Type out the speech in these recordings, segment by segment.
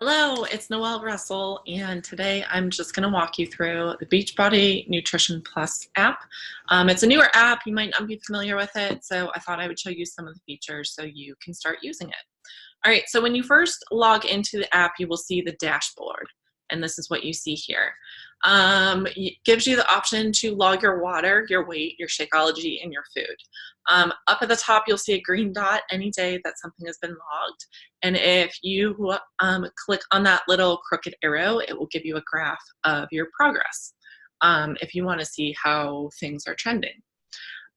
Hello, it's Noelle Russell, and today I'm just going to walk you through the Beachbody Nutrition Plus app. It's a newer app. You might not be familiar with it, so I thought I would show you some of the features so you can start using it. All right, so when you first log into the app, you will see the dashboard, and this is what you see here. It gives you the option to log your water, your weight, your Shakeology, and your food. Up at the top, you'll see a green dot any day that something has been logged. And if you click on that little crooked arrow, it will give you a graph of your progress if you want to see how things are trending.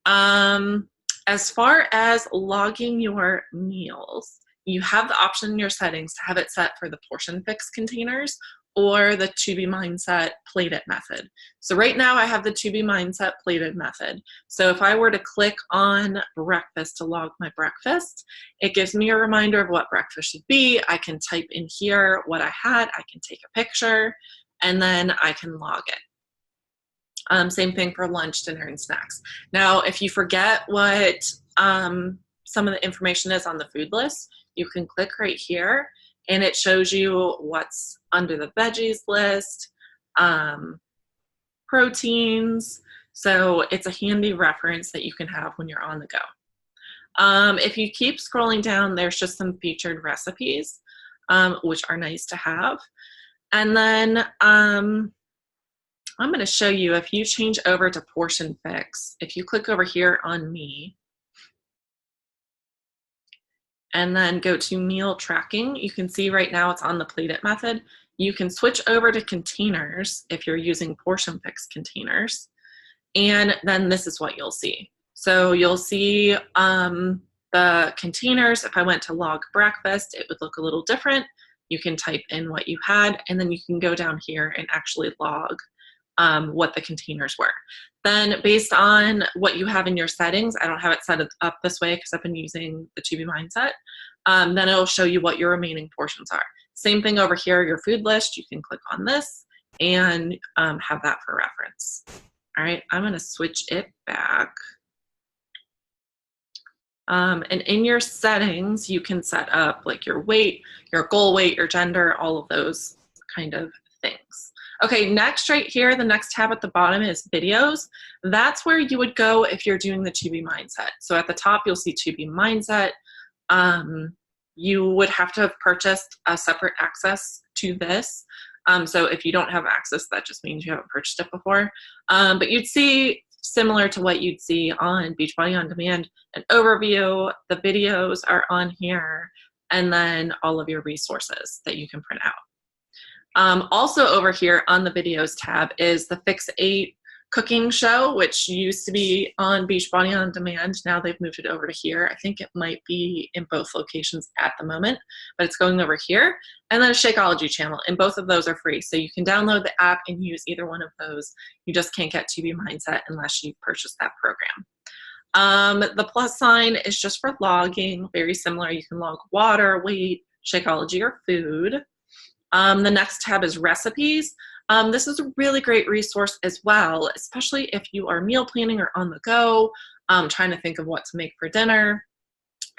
As far as logging your meals, you have the option in your settings to have it set for the portion fix containers or the To Be Mindset plated method. So right now I have the To Be Mindset plated method. So if I were to click on breakfast to log my breakfast, it gives me a reminder of what breakfast should be. I can type in here what I had, I can take a picture, and then I can log it. Same thing for lunch, dinner, and snacks. Now, if you forget what some of the information is on the food list, you can click right here and it shows you what's under the veggies list, proteins. So it's a handy reference that you can have when you're on the go. If you keep scrolling down, there's just some featured recipes, which are nice to have. And then I'm going to show you, if you change over to portion fix, if you click over here on me, and then go to meal tracking, you can see right now it's on the plated method. You can switch over to containers if you're using portion fix containers, and then this is what you'll see. So you'll see the containers. If I went to log breakfast, it would look a little different. You can type in what you had, and then you can go down here and actually log what the containers were. Then based on what you have in your settings, I don't have it set up this way because I've been using the To Be Mindset, then it'll show you what your remaining portions are. Same thing over here, your food list, you can click on this and have that for reference. All right, I'm gonna switch it back. And in your settings, you can set up like your weight, your goal weight, your gender, all of those kind of things. Okay, next right here, the next tab at the bottom is videos. That's where you would go if you're doing the To Be Mindset. So at the top, you'll see To Be Mindset. You would have to have purchased a separate access to this. So if you don't have access, that just means you haven't purchased it before. But you'd see, similar to what you'd see on Beachbody On Demand, an overview, the videos are on here, and then all of your resources that you can print out. Also over here on the videos tab is the FIXATE cooking show, which used to be on Beachbody On Demand. Now they've moved it over to here. I think it might be in both locations at the moment, but it's going over here. And then a Shakeology channel, and both of those are free. So you can download the app and use either one of those. You just can't get To Be Mindset unless you purchase that program. The plus sign is just for logging, very similar. You can log water, weight, Shakeology, or food. The next tab is recipes. This is a really great resource as well, especially if you are meal planning or on the go, trying to think of what to make for dinner.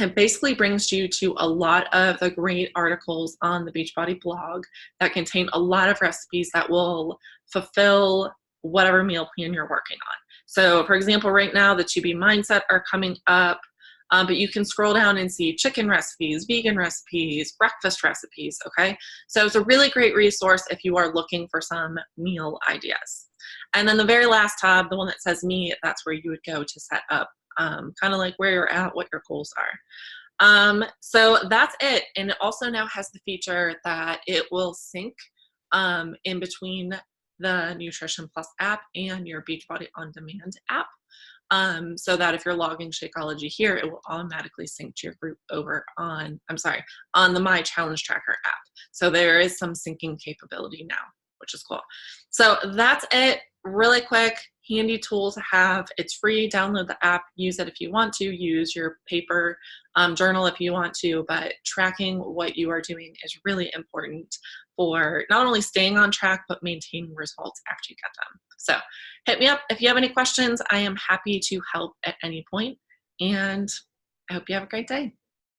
It basically brings you to a lot of the great articles on the Beachbody blog that contain a lot of recipes that will fulfill whatever meal plan you're working on. So for example, right now the To Be Mindset are coming up. But you can scroll down and see chicken recipes, vegan recipes, breakfast recipes, okay? So it's a really great resource if you are looking for some meal ideas. And then the very last tab, the one that says me, that's where you would go to set up kind of like where you're at, what your goals are. So that's it. And it also now has the feature that it will sync in between the Nutrition Plus app and your Beachbody On Demand app. So that if you're logging Shakeology here, it will automatically sync to your group over on the My Challenge Tracker app. So there is some syncing capability now, which is cool. So that's it, really quick, handy tool to have. It's free, download the app, use it if you want to, use your paper journal if you want to, but tracking what you are doing is really important for not only staying on track, but maintaining results after you get them. So hit me up if you have any questions. I am happy to help at any point, and I hope you have a great day.